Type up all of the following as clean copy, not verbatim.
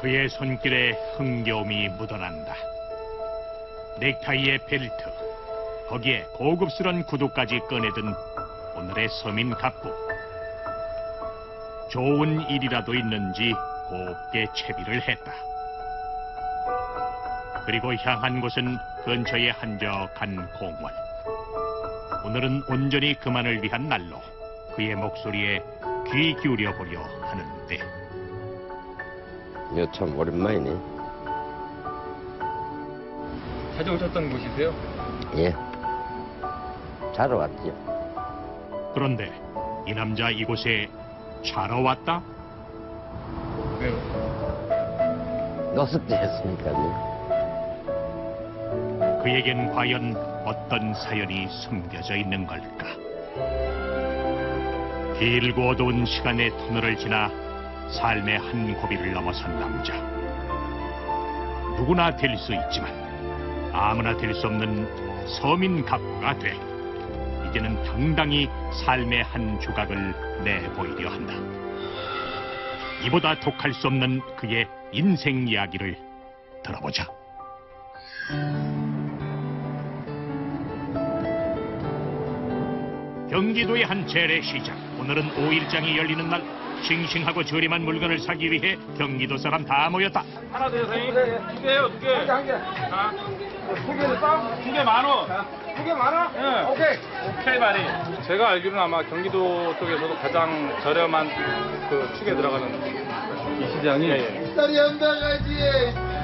그의 손길에 흥겨움이 묻어난다. 넥타이에 벨트, 거기에 고급스런 구두까지 꺼내든 오늘의 서민 갑부. 좋은 일이라도 있는지 곱게 채비를 했다. 그리고 향한 곳은 근처의 한적한 공원. 오늘은 온전히 그만을 위한 날로 그의 목소리에 귀 기울여 보려 하는데. 이거 참 오랜만이네. 자주 오셨던 곳이세요? 예. 자러 왔지요. 그런데 이 남자 이곳에 자러 왔다? 왜요? 노숙자 했으니까요. 그에겐 과연 어떤 사연이 숨겨져 있는 걸까? 길고 어두운 시간의 터널을 지나 삶의 한 고비를 넘어선 남자. 누구나 될 수 있지만 아무나 될 수 없는 서민 갑부가 돼 이제는 당당히 삶의 한 조각을 내보이려 한다. 이보다 독할 수 없는 그의 인생 이야기를 들어보자. 경기도의 한 재래시장. 오늘은 5일장이 열리는 날. 싱싱하고 저렴한 물건을 사기 위해 경기도 사람 다 모였다. 하나 더 선생님. 두 개요, 두 개. 한 개. 두 개는 싸? 두 개 10,000원. 두 개 10,000원? 네. 오케이 말이. 제가 알기로는 아마 경기도 쪽에서도 가장 저렴한 그 축에 들어가는 이 시장이. 딸이 한다가지.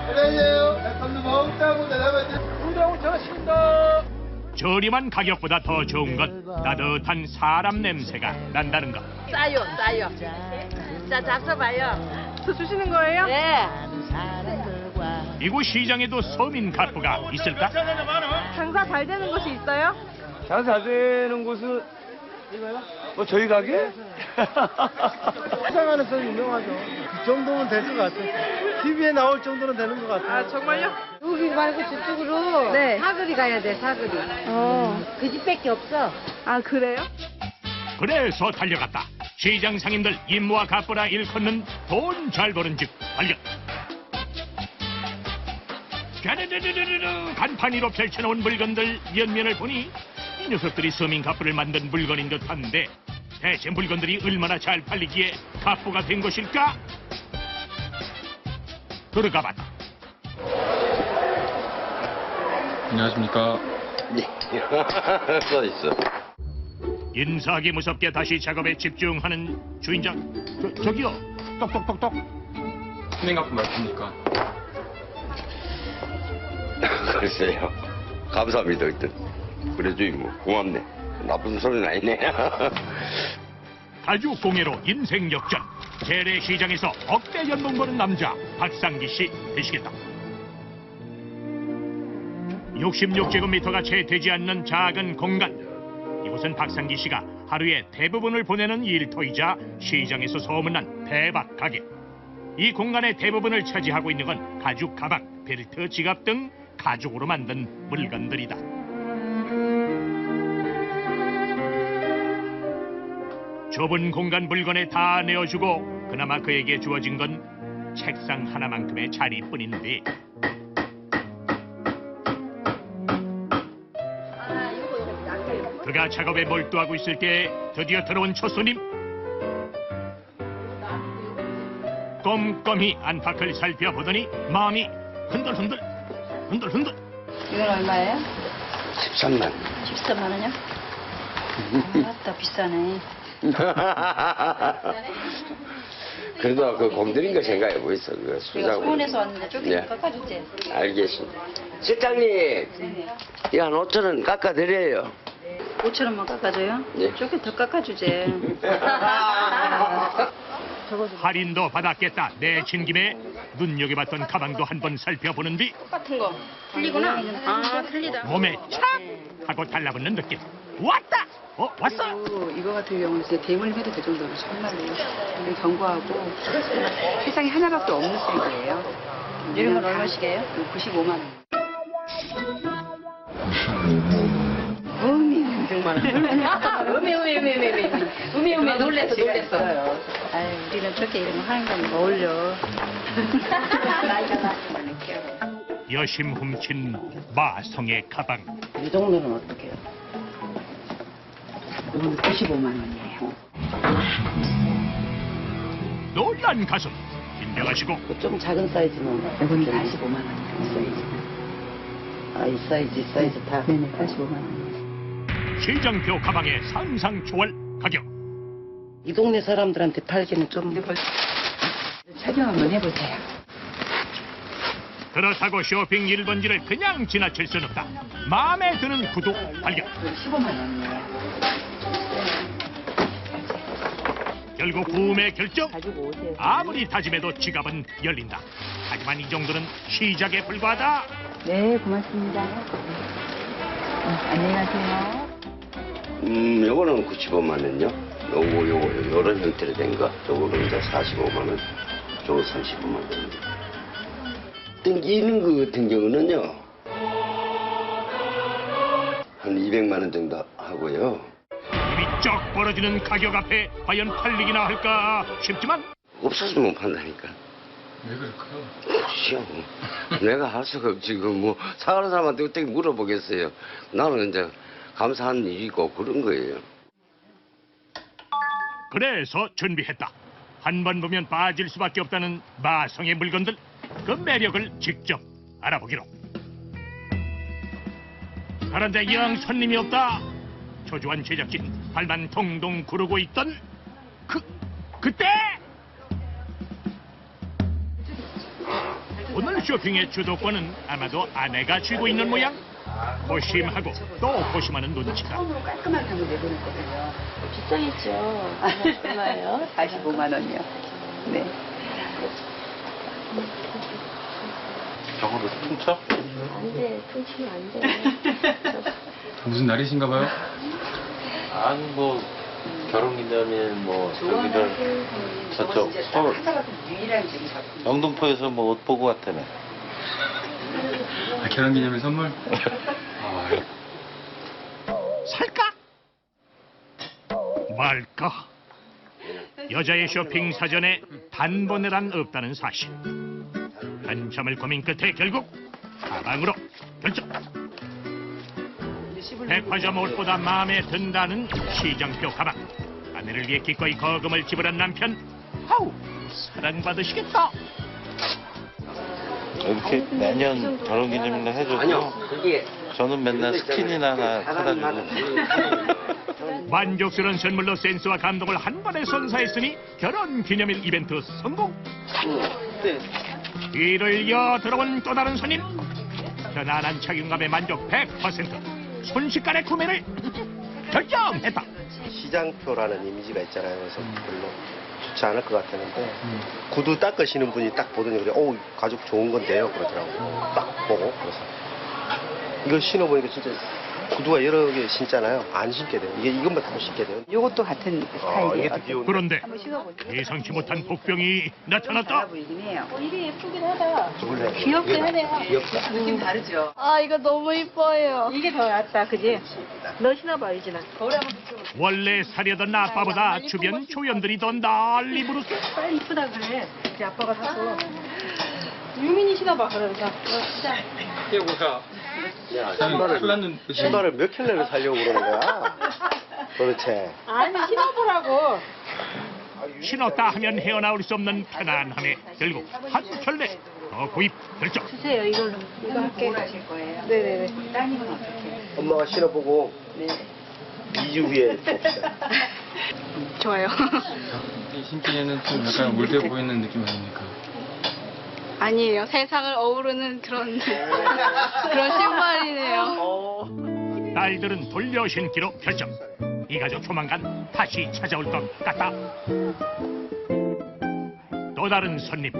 그래요. 약간도 먹다고 내려가지. 5,500원 저렴한 가격보다 더 좋은 건 따뜻한 사람 냄새가 난다는 것. 싸요, 싸요. 자, 잡숴봐요. 저 주시는 거예요? 네. 이곳 시장에도 서민 갑부가 있을까? 장사 잘 되는 곳이 있어요? 장사 잘 되는 곳은 뭐 저희 가게? 시장 안에서 유명하죠. 그 정도면 될 것 같아요. TV에 나올 정도는 되는 것 같아요. 아, 정말요? 여기 말고 저쪽으로 네. 사거리 가야 돼, 사거리. 그 집밖에 없어. 아, 그래요? 그래서 달려갔다. 시장 상인들 임무와 갑부라 일컫는 돈 잘 버는 집 발견. 갸르르르르르 간판 위로 펼쳐놓은 물건들 옆면을 보니 이 녀석들이 서민 갑부를 만든 물건인 듯한데 대체 물건들이 얼마나 잘 팔리기에 갑부가 된 것일까? 들어가봤다. 안녕하십니까. 네. 써 있어. 인사하기 무섭게 다시 작업에 집중하는 주인장. 저기요. 똑똑똑똑. 선생님 맞습니까? 글쎄요. 감사합니다. 그때. 그래도 뭐 고맙네. 나쁜 소리는 아니네. 가죽 공예로 인생 역전. 재래시장에서 억대 연봉 버는 남자 박상기 씨 되시겠다. 66제곱미터가 채 되지 않는 작은 공간. 이곳은 박상기 씨가 하루의 대부분을 보내는 일터이자 시장에서 소문난 대박 가게. 이 공간의 대부분을 차지하고 있는 건 가죽 가방, 벨트, 지갑 등 가죽으로 만든 물건들이다. 좁은 공간 물건에 다 내어주고 그나마 그에게 주어진 건 책상 하나만큼의 자리뿐인데 그가 작업에 몰두하고 있을 때 드디어 들어온 첫 손님. 꼼꼼히 안팎을 살펴보더니 마음이 흔들흔들. 이건 얼마예요? 13만. 13만 원이요? 아따, 비싸네. 그래도 그 공들인 거 생각해 보이소. 그 내가 수작으로. 수원에서 왔는데 조금 네. 깎아주지. 알겠습니다. 실장님, 네네. 이거 한 5,000원 깎아드려요. 5,000원만 깎아줘요? 네. 조금 더 깎아주지. 할인도 받았겠다. 내친 김에 눈여겨봤던 가방도 한번 살펴보는 뒤 똑같은 거. 틀리구나. 아, 틀리다. 몸에 착 하고 달라붙는 느낌. 왔다. 왔어. 이거 같은 경우는 진짜 대물림 해도 될 정도로 정말로 굉장히 견고하고 세상에 하나밖에 없는 색이에요. 이런 건 얼마씩이에요? 95만 원. 어미 정말. 우미 놀랬어. 아유, 우리는 저렇게 이런 거 하는 건 어울려. 여심 훔친 마성의 가방. 이 정도는 어떻게 해요? 이건 95만 원이에요. 놀란 가슴 인정하시고 좀 작은 사이즈는 이건 45만 원이에요. 이 사이즈는. 아, 이 사이즈 다. 네네, 45만 원. 시장표 가방의 상상 초월 가격. 이 동네 사람들한테 팔기는 좀. 착용 한번 해보세요. 그렇다고 쇼핑 1번지를 그냥 지나칠 순 없다. 마음에 드는 구두 발견. 15만 원이에요. 결국 구매 결정. 가지고 오세요. 아무리 다짐해도 지갑은 열린다. 하지만 이 정도는 시작에 불과하다. 네, 고맙습니다. 안녕히 가세요. 요거는 95만 원요. 요거 요런 형태로 된 거. 요거는 이제 45만 원. 요거 35만 원. 땡기는 거 같은 경우는요. 한 200만 원 정도 하고요. 입이 쩍 벌어지는 가격 앞에 과연 팔리기나 할까 싶지만 없어서 못 판다니까. 왜 그럴까요? 그렇죠. 내가 할 수가 없지. 뭐 사는 사람한테 어떻게 물어보겠어요. 나는 이제 감사한 일이고 그런 거예요. 그래서 준비했다. 한 번 보면 빠질 수밖에 없다는 마성의 물건들. 그 매력을 직접 알아보기로. 그런데 영 손님이 없다. 초조한 제작진 발만 동동 구르고 있던 그때 오늘 쇼핑의 주도권은 아마도 아내가 쥐고 있는 모양. 고심하고 또 고심하는 눈치다. 처음으로 깔끔하게 한번 내보냈거든요. 비싸겠죠. 얼마예요? 45만 원이요. 네. 저거로 퉁쳐? 안 돼, 퉁치면 안 돼. 무슨 날이신가 봐요? 아니 뭐 결혼기념일 뭐 저기를 저쪽 서울 영등포에서 뭐 옷 보고 왔다며. 아, 결혼기념일 선물? 살까? 말까? 여자의 쇼핑 사전에 단번에란 없다는 사실. 한참을 고민 끝에 결국 가방으로 결정. 백화점 옷보다 마음에 든다는 시장표 가방. 아내를 위해 기꺼이 거금을 지불한 남편. 하우, 사랑받으시겠다. 이렇게 매년 결혼기념일 해줘도 아니요, 그게 저는 맨날 스킨이나 하나 사다 주고. 만족스러운 선물로 센스와 감동을 한 번에 선사했으니 결혼기념일 이벤트 성공. 뒤를 이어 들어온 또 다른 손님. 편안한 착용감에 만족 100%. 순식간에 구매를 결정했다. 시장표라는 이미지가 있잖아요. 그래서 별로 좋지 않을 것 같았는데 구두 닦으시는 분이 딱 보더니 그래, 가죽 좋은 건데요 그러더라고요. 딱 보고 그래서 이거 신어보니까 진짜 구두가 여러 개 신잖아요. 안 신게 돼요. 이것만 다 신게 돼요. 이것도 같은 스타일이에요. 이게 더 귀여운데. 그런데 한번 신어보세요. 예상치 못한 복병이 나타났다. 보이긴 해요. 이게 예쁘긴 하다. 저걸로 귀엽긴 하네요. 느낌 다르죠? 아, 이거 너무 이뻐요. 이게 더 낫다, 그지? 너 신어봐, 유진아. 원래 사려던 아빠보다 주변 조연들이 더 난리 부르스. 빨리 이쁘다 그래. 우리 아빠가 사서. 유민이 신어봐, 그러면서. 진짜. 이게 뭐야? 신발을 몇 켤레를 사려고 그러는 거야? 도대체. 아니, 신어보라고. 신었다 하면 헤어나올 수 없는 편안함에 결국 한 켤레 더 구입 결정. 주세요, 이걸로. 이거 할게. 뭘 하실 거예요? 네네네. 따님은 어떻게? 엄마가 신어보고 네. 2주 후에 봅시다. 좋아요. 이 신기에는 좀 약간 올드해 보이는 느낌 아닙니까? 아니에요. 세상을 어우르는 그런 신발이네요. 딸들은 돌려 신기로 결정. 이 가족 조만간 다시 찾아올 것 같다. 또 다른 손님.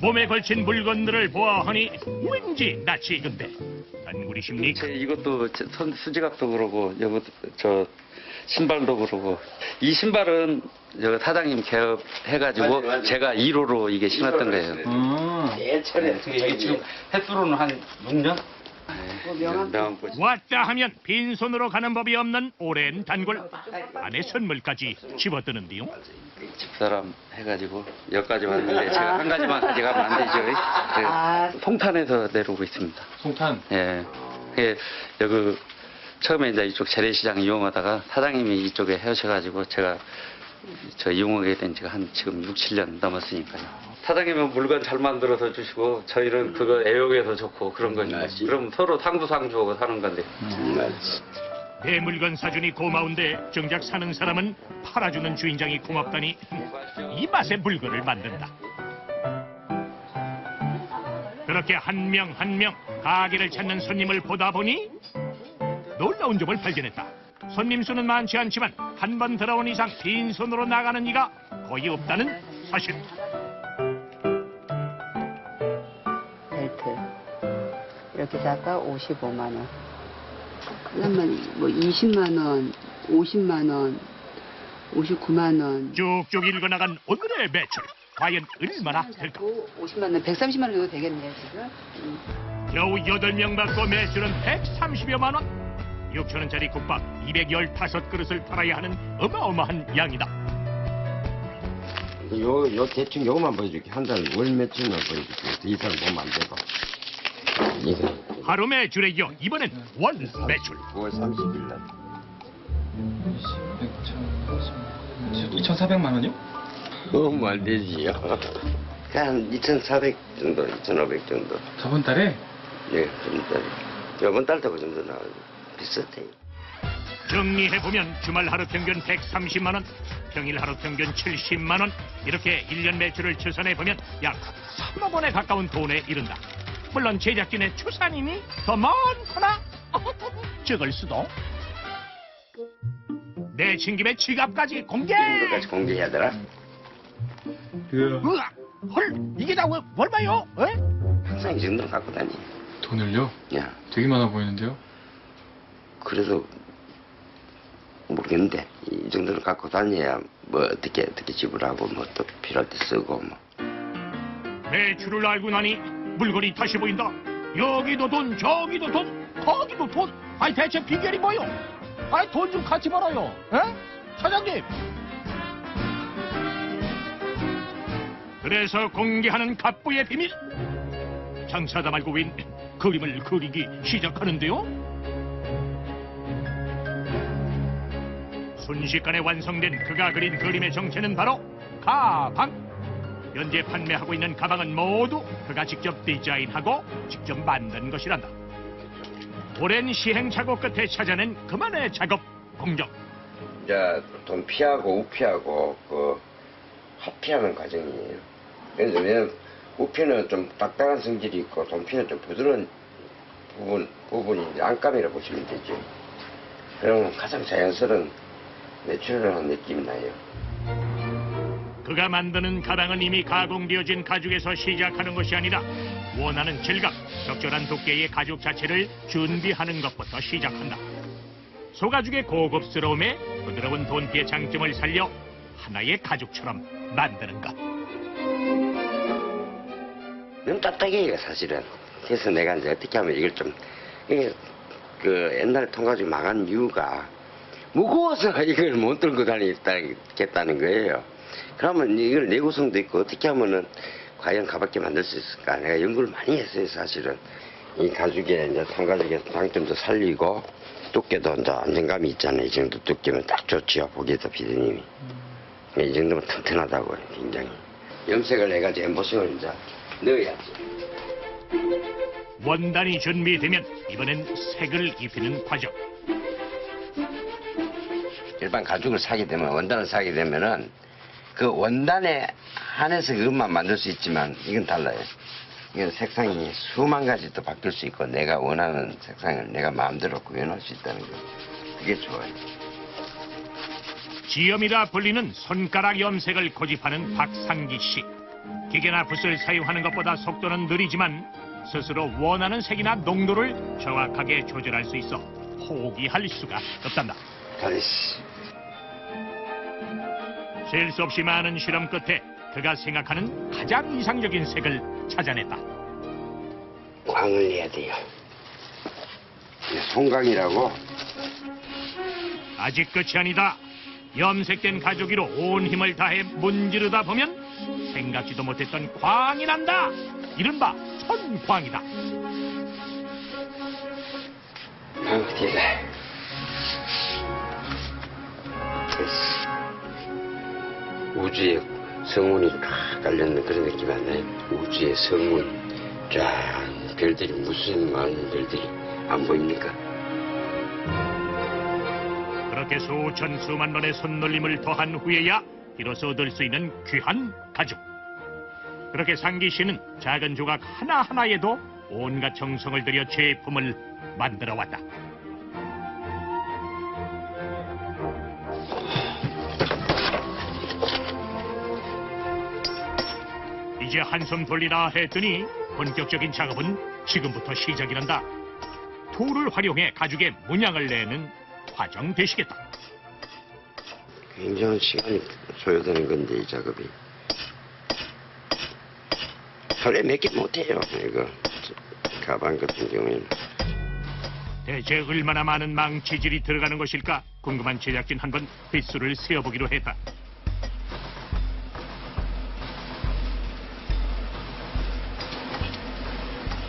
몸에 걸친 물건들을 보아하니 왠지 낯이 익은데 단구리십니까? 이것도 수지갑도 그러고 여기 저 신발도 그러고 이 신발은 저 사장님 개업해가지고 제가 1호로 이게 신었던 거예요. 예전에 이게 지금 횟수로는 한 6년? 명함꽂이. 왔다 하면 빈손으로 가는 법이 없는 오랜 단골. 안에 선물까지 집어드는데요. 집사람 해가지고 여기까지 왔는데 제가 한 가지만 가져가면 안 되죠. 송탄에서 내려오고 있습니다. 송탄. 예. 여기 처음에 이제 이쪽 재래시장 이용하다가 사장님이 이쪽에 헤어져가지고 제가 저 이용하게 된 지가 한 지금 6, 7년 넘었으니까요. 사장님은 물건 잘 만들어서 주시고 저희는 그거 애용해서 좋고 그런 거죠. 그럼 서로 상부상조하고 사는 건데. 내 물건 사주니 고마운데 정작 사는 사람은 팔아주는 주인장이 고맙다니 이 맛에 물건을 만든다. 그렇게 한 명 한 명 가게를 찾는 손님을 보다 보니 놀라운 점을 발견했다. 손님 수는 많지 않지만 한 번 들어온 이상 빈손으로 나가는 이가 거의 없다는 사실. 벨트 여기다가 55만 원. 그러면 뭐 20만 원, 50만 원, 59만 원. 쭉쭉 읽어나간 오늘의 매출 과연 얼마나 될까? 50만 원, 130만 원 정도 되겠네요 지금. 겨우 8명 받고 매출은 130여만 원. 6천원짜리 국밥 215그릇을 팔아야 하는 어마어마한 양이다. 요 대충 요것만 보여줄게. 한 달 월 매출만 보여줄게. 더 이상 보면 안 되고. 이거 하루 매출에 이어 이번엔 월 매출. 9월 30일 날. 2,400만 원이요? 너무 안 되지요. 한 2,400 정도, 2,500 정도. 저번 달에? 예, 저번 달에. 이번 달도 그 정도 나와요. 비슷해요. 정리해보면 주말 하루 평균 130만 원, 평일 하루 평균 70만 원, 이렇게 1년 매출을 추산해보면 약 3억 원에 가까운 돈에 이른다. 물론 제작진의 추산이니 더 많구나. 적을 수도. 내친 김에 지갑까지 공개. 이거까지 공개해야 되나? 으아, 헐, 이게 다 얼마요? 에? 항상 이 정도는 갖고 다니. 돈을요? 야, 되게 많아 보이는데요? 그래도 모르겠는데 이 정도는 갖고 다녀야 뭐 어떻게 지불하고 뭐 또 필요할 때 쓰고 뭐. 매출을 알고 나니 물건이 다시 보인다. 여기도 돈, 저기도 돈, 거기도 돈. 아니 대체 비결이 뭐요? 아니 돈 좀 같이 벌어요. 에? 사장님. 그래서 공개하는 갑부의 비밀. 장사다 말고 웬 그림을 그리기 시작하는데요. 순식간에 완성된 그가 그린 그림의 정체는 바로 가방. 현재 판매하고 있는 가방은 모두 그가 직접 디자인하고 직접 만든 것이란다. 오랜 시행착오 끝에 찾아낸 그만의 작업 공정. 이제 돈 피하고 우피하고 그 합피하는 과정이에요. 그래서 왜냐면 우피는 좀 딱딱한 성질이 있고 돈피는 좀 부드러운 부분이 이제 안감이라고 보시면 되죠. 그러면 가장 자연스러운 내추럴한 느낌이 나요. 그가 만드는 가방은 이미 가공되어진 가죽에서 시작하는 것이 아니라 원하는 질감, 적절한 두께의 가죽 자체를 준비하는 것부터 시작한다. 소가죽의 고급스러움에 부드러운 돈피의 장점을 살려 하나의 가죽처럼 만드는 것. 너무 딱딱해요 사실은. 그래서 내가 이제 어떻게 하면 이걸 좀 이게 그 옛날에 통가죽 망한 이유가 무거워서 이걸 못 들고 다니겠다는 거예요. 그러면 이걸 내구성도 있고 어떻게 하면은 과연 가볍게 만들 수 있을까? 내가 연구를 많이 했어요 사실은. 이 가죽에 이제 통가죽의 장점도 살리고 두께도 이제 안정감이 있잖아요. 이 정도 두께면 딱 좋지요. 보기에도 피디님이. 이 정도면 튼튼하다고요 굉장히. 염색을 해가지고 엠보싱을 이제 넣어야지. 원단이 준비되면 이번엔 색을 입히는 과정. 일반 가죽을 사게 되면 원단을 사게 되면은 그 원단에 한해서 그것만 만들 수 있지만 이건 달라요. 이건 색상이 수만 가지 또 바뀔 수 있고 내가 원하는 색상을 내가 마음대로 구현할 수 있다는 거. 그게 좋아요. 지염이라 불리는 손가락 염색을 고집하는 박상기 씨. 기계나 붓을 사용하는 것보다 속도는 느리지만 스스로 원하는 색이나 농도를 정확하게 조절할 수 있어 포기할 수가 없단다. 잘했어. 셀 수 없이 많은 실험 끝에 그가 생각하는 가장 이상적인 색을 찾아냈다. 광을 내야 돼요. 송강이라고. 아직 끝이 아니다. 염색된 가죽이로 온 힘을 다해 문지르다 보면 생각지도 못했던 광이 난다. 이른바 천광이다. 어디가? 우주에 성운이 쫙 깔려있는 그런 느낌 안 나요? 우주의 성운. 쫙 별들이 무수히 많은 별들이 안 보입니까? 그렇게 수천 수만 번의 손놀림을 더한 후에야 비로소 얻을 수 있는 귀한 가죽. 그렇게 상기 씨는 작은 조각 하나하나에도 온갖 정성을 들여 제품을 만들어 왔다. 이제 한숨 돌리라 했더니 본격적인 작업은 지금부터 시작이란다. 툴을 활용해 가죽에 문양을 내는 과정 되시겠다. 굉장한 시간이 소요되는 건데 이 작업이. 하루에 몇 개 못해요. 이거 가방 같은 경우에는. 대체 얼마나 많은 망치질이 들어가는 것일까 궁금한 제작진 한번 빗수를 세어보기로 했다.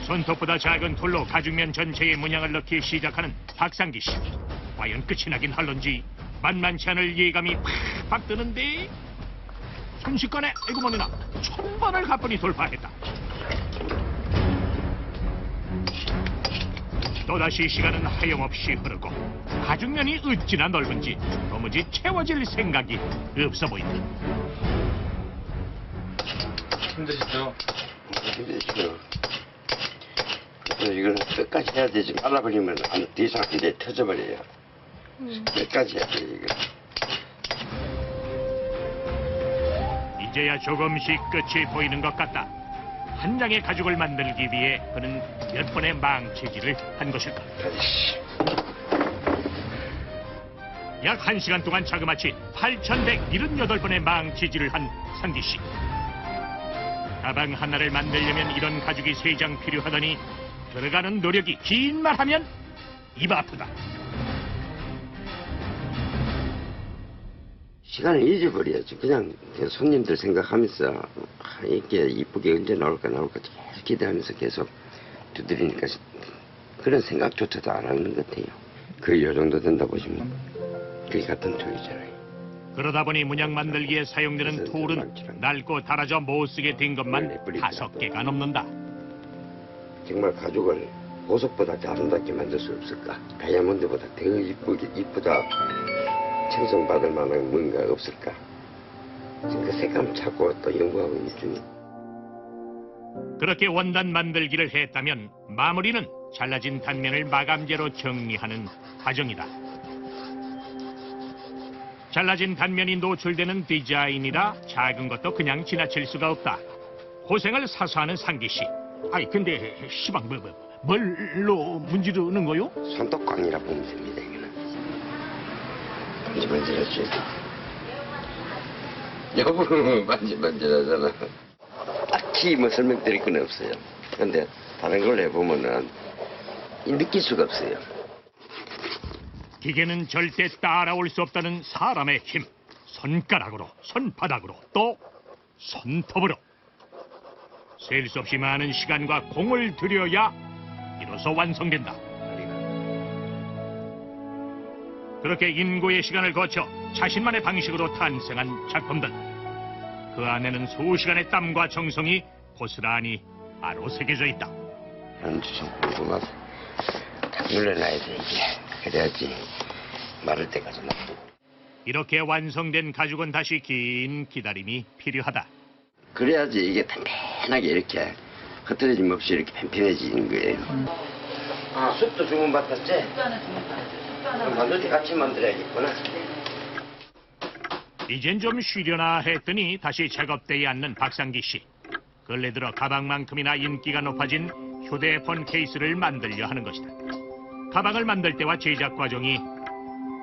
손톱보다 작은 툴로 가죽면 전체에 문양을 넣기 시작하는 박상기 씨. 과연 끝이 나긴 할런지 만만치 않을 예감이 팍팍 뜨는데 순식간에 에구머니나 1000번을 가뿐히 돌파했다. 또다시 시간은 하염없이 흐르고 가죽면이 어찌나 넓은지 도무지 채워질 생각이 없어 보인다. 힘드시죠? 힘드시죠. 이거는 끝까지 해야 되지. 말라버리면 더 이상 안 돼. 터져버려요. 끝까지 해야 돼 이거. 이제야 조금씩 끝이 보이는 것 같다. 한 장의 가죽을 만들기 위해 그는 몇 번의 망치질을 한 것일까? 약 1시간 동안 자그마치 8178번의 망치질을 한 상기 씨. 가방 하나를 만들려면 이런 가죽이 3장 필요하다니 들어가는 노력이 긴 말 하면 입 아프다. 시간을 잊어버려야지. 그냥 손님들 생각하면서 이게 이쁘게 언제 나올까 계속 기대하면서 계속 두드리니까 그런 생각조차도 안 하는 것 같아요. 거의 요 정도 된다 보시면 그게 같은 툴이잖아요. 그러다 보니 문양 만들기에 사용되는 툴은 낡고 닳아져 못 쓰게 된 것만 5개가 넘는다. 정말 가죽을 보석보다 더 아름답게 만들 수 없을까? 다이아몬드보다 더 이쁘다 칭송받을 만한 뭔가 없을까? 지금 그 색감 찾고 또 연구하고 있는 중이에요. 그렇게 원단 만들기를 했다면 마무리는 잘라진 단면을 마감재로 정리하는 과정이다. 잘라진 단면이 노출되는 디자인이라 작은 것도 그냥 지나칠 수가 없다. 고생을 사수하는 상기 씨. 아이 근데 시방 뭘로 문지르는 거요? 손톱광이라 보면 됩니다. 이거는 만지만지할 수 있어. 여보 만지만지하잖아. 딱히 뭐 설명드릴 건 없어요. 근데 다른 걸 해보면은 느낄 수가 없어요. 기계는 절대 따라올 수 없다는 사람의 힘. 손가락으로, 손바닥으로, 또 손톱으로. 셀 수 없이 많은 시간과 공을 들여야 비로소 완성된다. 그렇게 인고의 시간을 거쳐 자신만의 방식으로 탄생한 작품들. 그 안에는 수시간의 땀과 정성이 고스란히 바로 새겨져 있다. 연주 좀 궁금하다. 딱 눌러놔야 돼 이게. 그래야지 마를 때까지 놔두고. 이렇게 완성된 가죽은 다시 긴 기다림이 필요하다. 그래야지 이게 단단하게 이렇게 흐트러짐 없이 이렇게 팽팽해지는 거예요. 아, 숯도 주문받았지? 숯도 주문받았지. 만들 때 같이 만들어야겠구나. 이젠 좀 쉬려나 했더니 다시 작업대에 앉는 박상기 씨. 근래 들어 가방만큼이나 인기가 높아진 휴대폰 케이스를 만들려 하는 것이다. 가방을 만들 때와 제작 과정이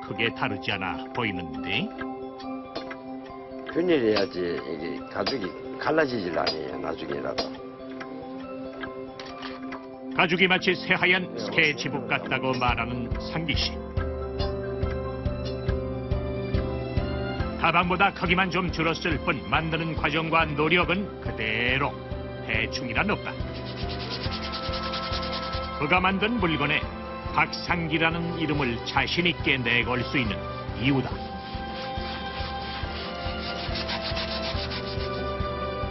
크게 다르지 않아 보이는데. 균일해야지 이게 가죽이 갈라지질 않아요. 나중에라도. 가죽이 마치 새하얀 스케치북 같다고 말하는 상기 씨. 가방보다 크기만 좀 줄었을 뿐 만드는 과정과 노력은 그대로 대충이란 없다. 그가 만든 물건에 박상기라는 이름을 자신 있게 내걸 수 있는 이유다.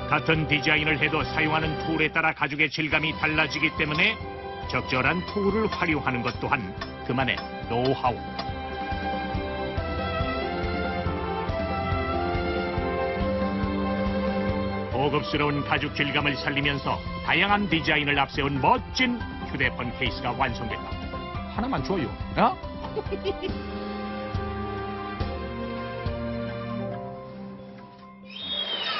같은 디자인을 해도 사용하는 툴에 따라 가죽의 질감이 달라지기 때문에 적절한 툴을 활용하는 것 또한 그만의 노하우. 고급스러운 가죽 질감을 살리면서 다양한 디자인을 앞세운 멋진 휴대폰 케이스가 완성됐다. 하나만 줘요. 어?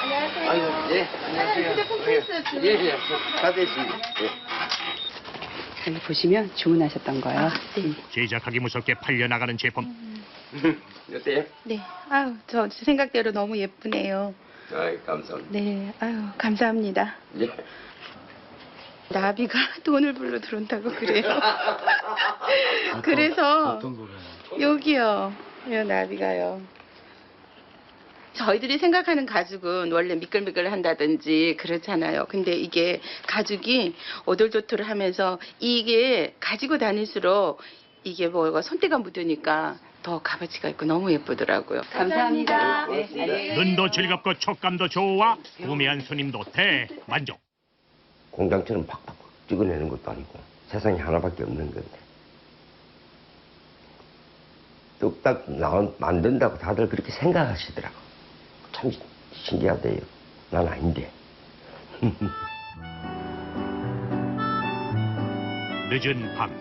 안녕하세요. 아이고, 예, 안녕하세요. 휴대폰 케이스 주문. 예, 다 됐습니다. 예. 여기 보시면 주문하셨던 거요. 네. 제작하기 무섭게 팔려나가는 제품. 어때요? 네. 아유, 저 생각대로 너무 예쁘네요. 아이, 감사합니다. 네. 아유, 감사합니다. 예. 나비가 돈을 불러 들어온다고 그래요. 그래서 여기요. 요 나비가요. 저희들이 생각하는 가죽은 원래 미끌미끌 한다든지 그렇잖아요. 근데 이게 가죽이 오돌도돌 하면서 이게 가지고 다닐수록 이게 뭐가 손때가 묻으니까 더 값어치가 있고 너무 예쁘더라고요. 감사합니다. 눈도 즐겁고 촉감도 좋아 구매한 손님도 대만족. 공장처럼 팍팍 찍어내는 것도 아니고 세상에 하나밖에 없는 건데 뚝딱 만든다고 다들 그렇게 생각하시더라고. 참 신기하대요. 난 아닌데. 늦은 밤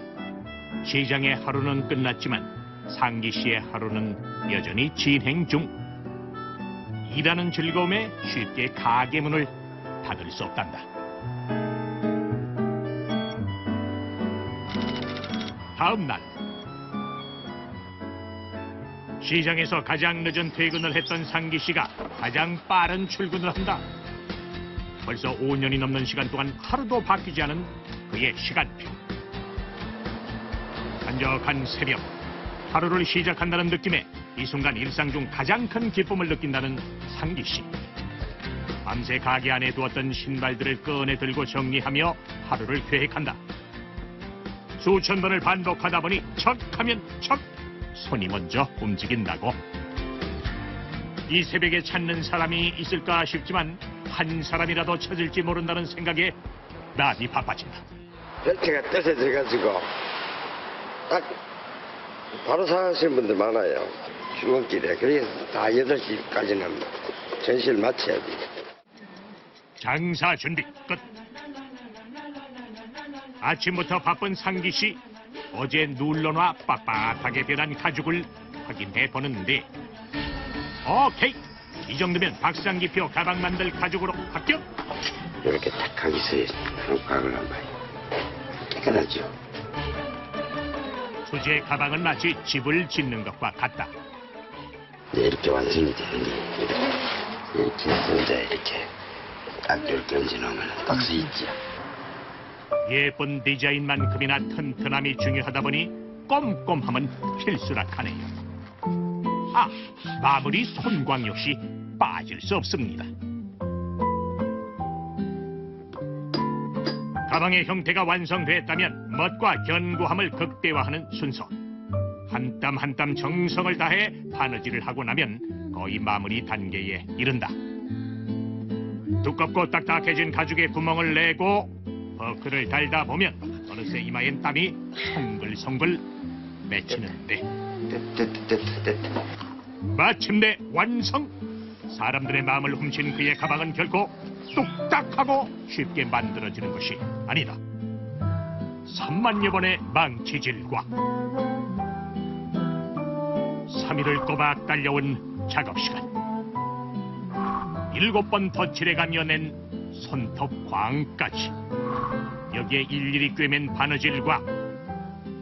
시장의 하루는 끝났지만 상기 씨의 하루는 여전히 진행 중. 일하는 즐거움에 쉽게 가게 문을 닫을 수 없단다. 다음 날 시장에서 가장 늦은 퇴근을 했던 상기 씨가 가장 빠른 출근을 한다. 벌써 5년이 넘는 시간 동안 하루도 바뀌지 않은 그의 시간표. 한적한 새벽, 하루를 시작한다는 느낌에 이 순간 일상 중 가장 큰 기쁨을 느낀다는 상기 씨. 밤새 가게 안에 두었던 신발들을 꺼내 들고 정리하며 하루를 계획한다. 수천 번을 반복하다 보니 척하면 척, 손이 먼저 움직인다고. 이 새벽에 찾는 사람이 있을까 싶지만 한 사람이라도 찾을지 모른다는 생각에 마음이 바빠진다. 벨트가 떨어져가지고 딱 바로 사가시는 분들 많아요. 출근길에. 그래서 다 8시까지는 전시를 마쳐야 돼. 장사 준비 끝. 아침부터 바쁜 상기 씨. 어제 눌러놔 빳빳하게 변한 가죽을 확인해 보는데, 오케이, 이 정도면 박상기표 가방 만들 가죽으로 합격. 이렇게 탁 하기 있어야지. 가방을 한 봐요. 깨끗하죠. 수제 가방은 마치 집을 짓는 것과 같다. 이렇게 완성이 되는 게 이렇게 혼자 이렇게 딱 이렇게 얹어놓으면 박스 있죠. 예쁜 디자인만큼이나 튼튼함이 중요하다 보니 꼼꼼함은 필수락하네요. 아, 마무리 손광 역시 빠질 수 없습니다. 가방의 형태가 완성됐다면 멋과 견고함을 극대화하는 순서. 한 땀 한 땀 정성을 다해 바느질을 하고 나면 거의 마무리 단계에 이른다. 두껍고 딱딱해진 가죽에 구멍을 내고 버클을 달다 보면 어느새 이마엔 땀이 송글송글 맺히는데 마침내 완성! 사람들의 마음을 훔친 그의 가방은 결코 뚝딱하고 쉽게 만들어지는 것이 아니다. 3만여 번의 망치질과 3일을 꼬박 달려온 작업시간, 7번 덧칠해 가며낸 손톱 광까지, 여기에 일일이 꿰맨 바느질과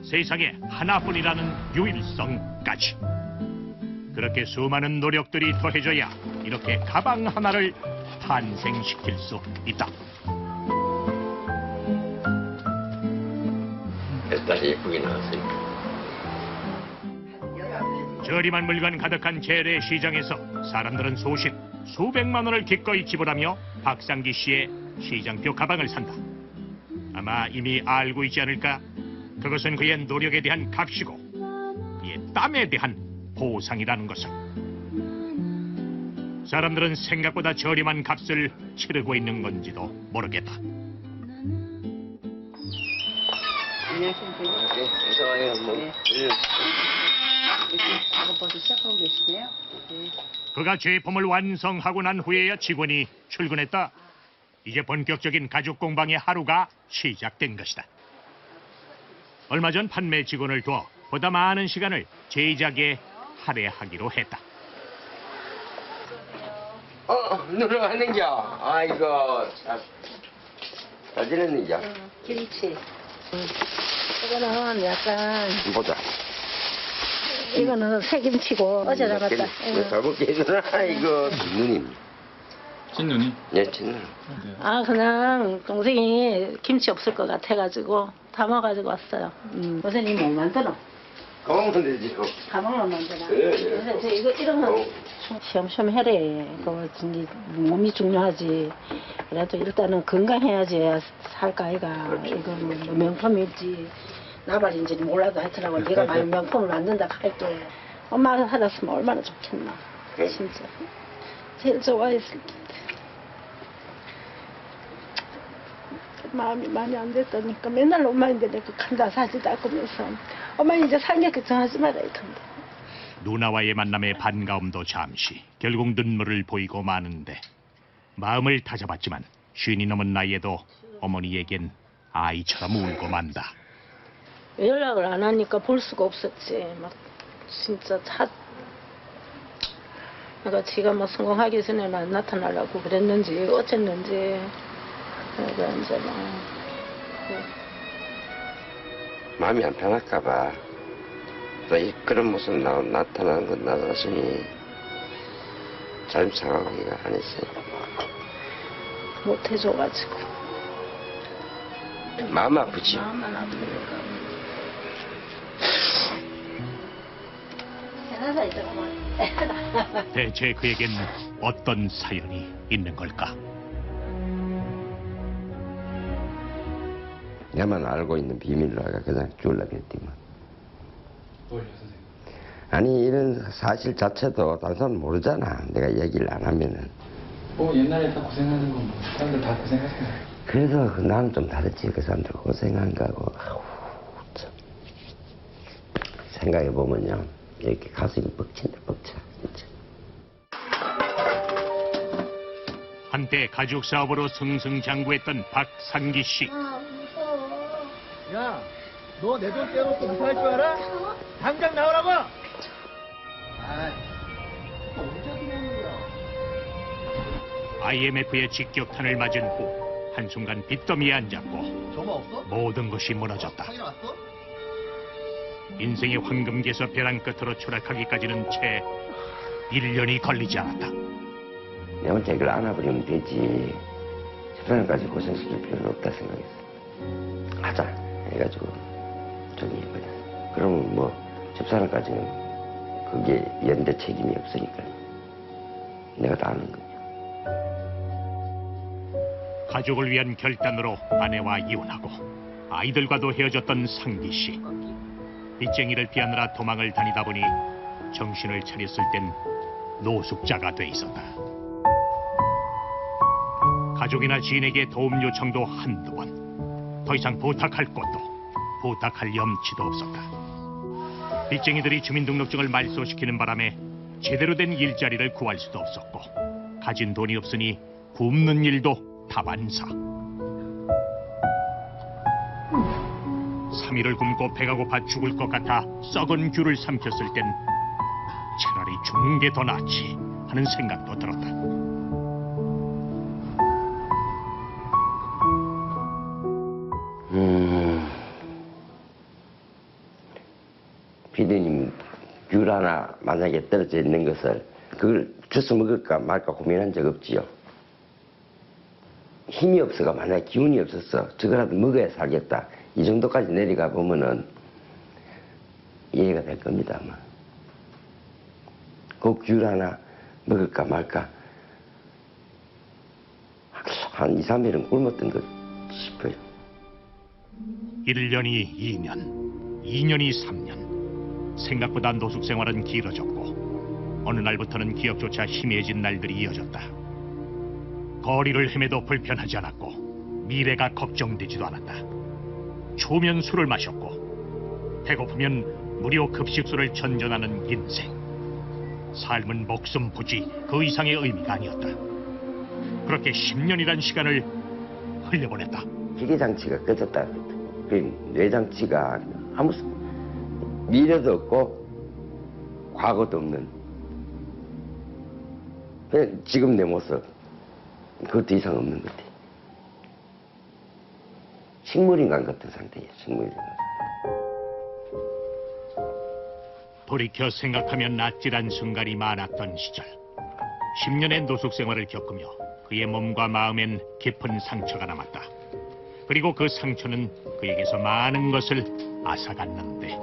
세상에 하나뿐이라는 유일성까지, 그렇게 수많은 노력들이 더해져야 이렇게 가방 하나를 탄생시킬 수 있다. 딸이 예쁘게 나왔으니까. 저렴한 물건 가득한 재래시장에서 사람들은 수백만 원을 기꺼이 지불하며 박상기 씨의 시장표 가방을 산다. 아마 이미 알고 있지 않을까? 그것은 그의 노력에 대한 값이고 그의 땀에 대한 보상이라는 것을. 사람들은 생각보다 저렴한 값을 치르고 있는 건지도 모르겠다. 작업 벌써 시작하고 계시네요. 네. 그가 제품을 완성하고 난 후에야 직원이 출근했다. 이제 본격적인 가죽 공방의 하루가 시작된 것이다. 얼마 전 판매 직원을 두어 보다 많은 시간을 제작에 할애하기로 했다. 누나 하는겨? 아이고, 잘 지냈는겨? 김치. 이거는 약간 보자. 이거는 새김치고 어제 나갔다. 잘 먹게 해주나? 아이고, 누님. 찐눈이? 예, 친누. 아 그냥 동생이 김치 없을 것 같아가지고 담아가지고 왔어요. 선생님 뭐 만들어? 가방만 되지. 가방만 만들어. 그래. 그래서 저 이거 이런 건 시험시험 해래. 그 몸이 중요하지. 그래도 일단은 건강해야지 살까 아이가. 이거 뭐 명품일지 나발인지 몰라도 하여튼하고 네가 많이 명품을 만든다 할게. 엄마가 살았으면 얼마나 좋겠나. 그래. 진짜 제일 좋아했을 텐데. 마음이 많이 안 됐다니까 맨날 엄마인데 내가 간다 사지 닦으면서 엄마 이제 살게 걱정하지 마라 이건데. 누나와의 만남에 반가움도 잠시 결국 눈물을 보이고 마는데 마음을 다잡았지만 50이 넘은 나이에도 어머니에겐 아이처럼 울고 만다. 연락을 안 하니까 볼 수가 없었지. 막 진짜 내가 지가 뭐 성공하기 전에 막 나타나려고 그랬는지 어쨌는지 그러니까 이제 막 마음이 안 편할까봐 또 그런 모습 나타나는 건 나 자신이 잘 생각하기가 안 했어요. 못 해줘가지고 마음 아프지. 마음만 아프니까. 대체 그에겐 어떤 사연이 있는 걸까? 내만 알고 있는 비밀로 하가 그냥 줄라 그랬더만. 뭐예요, 선생님? 아니 이런 사실 자체도 다른 사람 모르잖아. 내가 얘기를 안 하면은. 옛날에 다 고생하는 건 뭐, 사람들 다 고생하잖아요. 그래서 나는 좀 다르지. 그 사람들 고생한 거고. 아우, 참. 생각해보면요. 이렇게 가슴이 벅친다, 벅차. 진짜. 한때 가죽 사업으로 승승장구했던 박상기 씨. 야, 너 내 돈 떼놓고 무사할 줄 알아? 당장 나오라고! 언제 들어오는 거야? IMF의 직격탄을 맞은 후 한순간 빚더미에 앉았고 정화 없어? 모든 것이 무너졌다. 확인 왔어? 인생의 황금기에서 벼랑 끝으로 추락하기까지는 채 1년이 걸리지 않았다. 내 혼자 이걸 안아버리면 되지. 집사람까지 고생 시킬 필요는 없다 생각했어. 하자 해가지고 저기 해버렸어. 그러면 뭐 집사람까지는 그게 연대 책임이 없으니까 내가 다 하는 거야. 가족을 위한 결단으로 아내와 이혼하고 아이들과도 헤어졌던 상기 씨. 빚쟁이를 피하느라 도망을 다니다 보니 정신을 차렸을 땐 노숙자가 돼 있었다. 가족이나 지인에게 도움 요청도 한두 번. 더 이상 부탁할 것도 부탁할 염치도 없었다. 빚쟁이들이 주민등록증을 말소시키는 바람에 제대로 된 일자리를 구할 수도 없었고 가진 돈이 없으니 굶는 일도 다반사. 3일을 굶고 배가 고파 죽을 것 같아 썩은 귤을 삼켰을 땐 차라리 죽는 게 더 낫지 하는 생각도 들었다. 피디님 귤 하나 만약에 떨어져 있는 것을 그걸 주워 먹을까 말까 고민한 적 없지요. 힘이 없어가 만약에 기운이 없었어 저거라도 먹어야 살겠다 이 정도까지 내려가 보면은 이해가 될 겁니다, 아마. 그 귤 하나 먹을까 말까 한 2, 3일은 굶었던 것 싶어요. 1년이 2년, 2년이 3년. 생각보다 노숙 생활은 길어졌고 어느 날부터는 기억조차 희미해진 날들이 이어졌다. 거리를 헤매도 불편하지 않았고 미래가 걱정되지도 않았다. 추우면 술을 마셨고 배고프면 무료 급식소를 전전하는 인생. 삶은 목숨 부지 그 이상의 의미가 아니었다. 그렇게 10년이란 시간을 흘려보냈다. 기계장치가 꺼졌다. 그 뇌장치가 아무 미래도 없고 과거도 없는 그냥 지금 내 모습 그것도 이상 없는 것 같아. 식물인간 같은 상태예요. 식물인간. 돌이켜 생각하면 아찔한 순간이 많았던 시절. 10년의 노숙 생활을 겪으며 그의 몸과 마음엔 깊은 상처가 남았다. 그리고 그 상처는 그에게서 많은 것을 앗아갔는데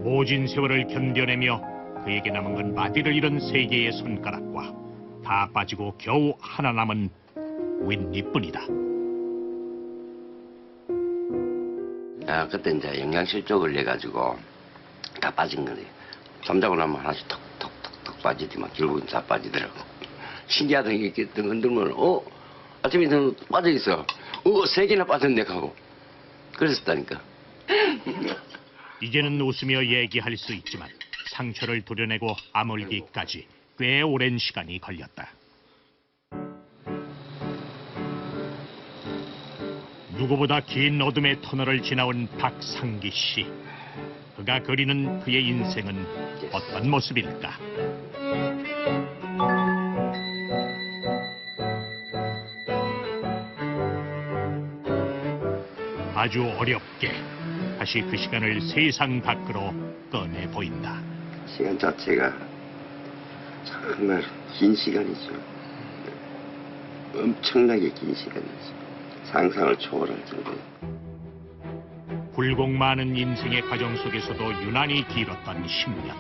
모진 세월을 견뎌내며 그에게 남은 건 마디를 잃은 세 개의 손가락과 다 빠지고 겨우 하나 남은 윗니뿐이다. 그때 이제 영양실족을 내가지고 다 빠진 거네. 잠자고 나면 하나씩 톡톡톡톡 빠지더만 결국은 다 빠지더라고. 신기하던 게 이렇게 흔들면 아침에 빠져있어. 3개나 빠졌네 하고 그랬었다니까. 이제는 웃으며 얘기할 수 있지만 상처를 도려내고 아물기까지 꽤 오랜 시간이 걸렸다. 누구보다 긴 어둠의 터널을 지나온 박상기 씨. 그가 그리는 그의 인생은 어떤 모습일까? 아주 어렵게 다시 그 시간을 세상 밖으로 꺼내 보인다. 시간 자체가 정말 긴 시간이죠. 엄청나게 긴 시간이죠. 상상을 초월할 정도. 굴곡 많은 인생의 과정 속에서도 유난히 길었던 10년.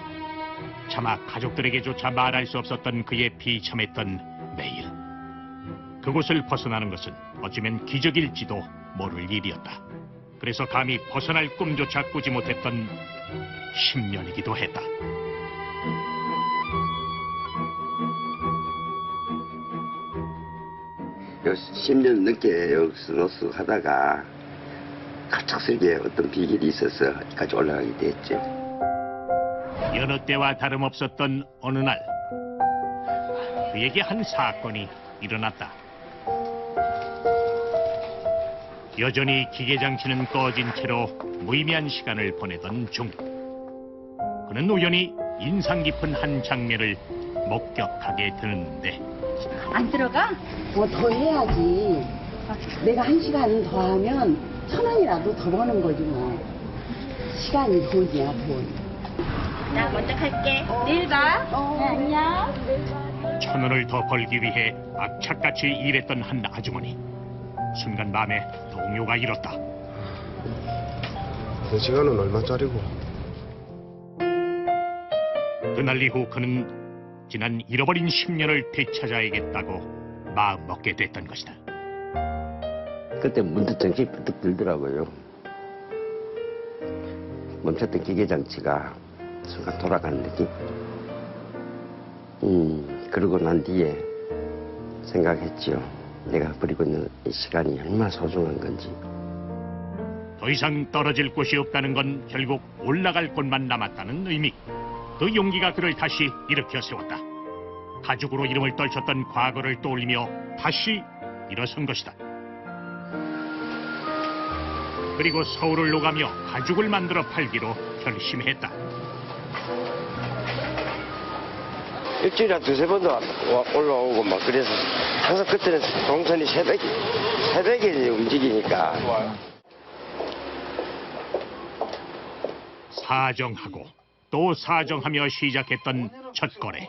차마 가족들에게조차 말할 수 없었던 그의 비참했던 내일. 그곳을 벗어나는 것은 어쩌면 기적일지도 모를 일이었다. 그래서 감히 벗어날 꿈조차 꾸지 못했던 10년이기도 했다. 요 10년 넘게 여기서 노숙 하다가 갑작스럽게 어떤 비결이 있어서 여기까지 올라가게 됐죠. 여느 때와 다름없었던 어느 날 그에게 한 사건이 일어났다. 여전히 기계장치는 꺼진 채로 무의미한 시간을 보내던 중 그는 우연히 인상 깊은 한 장면을 목격하게 되는데 안 들어가? 뭐 더 해야지. 내가 1시간 더 하면 1,000원이라도 더 버는 거지 뭐. 시간이 돈이야 돈. 나 먼저 갈게. 내일 봐. 안녕. 1,000원을 더 벌기 위해 악착같이 일했던 한 아주머니. 순간 마음에 동요가 일었다. 그 시간은 얼마짜리고? 그날 이후 그는 지난 잃어버린 10년을 되찾아야겠다고 마음먹게 됐던 것이다. 그때 문득 정신이 부득 들더라고요. 멈췄던 기계장치가 순간 돌아가는 느낌. 그러고 난 뒤에 생각했지요. 내가 버리고 있는 이 시간이 얼마나 소중한 건지. 더 이상 떨어질 곳이 없다는 건 결국 올라갈 곳만 남았다는 의미. 그 용기가 그를 다시 일으켜 세웠다. 가죽으로 이름을 떨쳤던 과거를 떠올리며 다시 일어선 것이다. 그리고 서울을 오가며 가죽을 만들어 팔기로 결심했다. 일주일에 한 2-3번도 올라오고 막 그래서 항상 그때는 동선이 새벽에 움직이니까. 사정하고 또 사정하며 시작했던 첫 거래.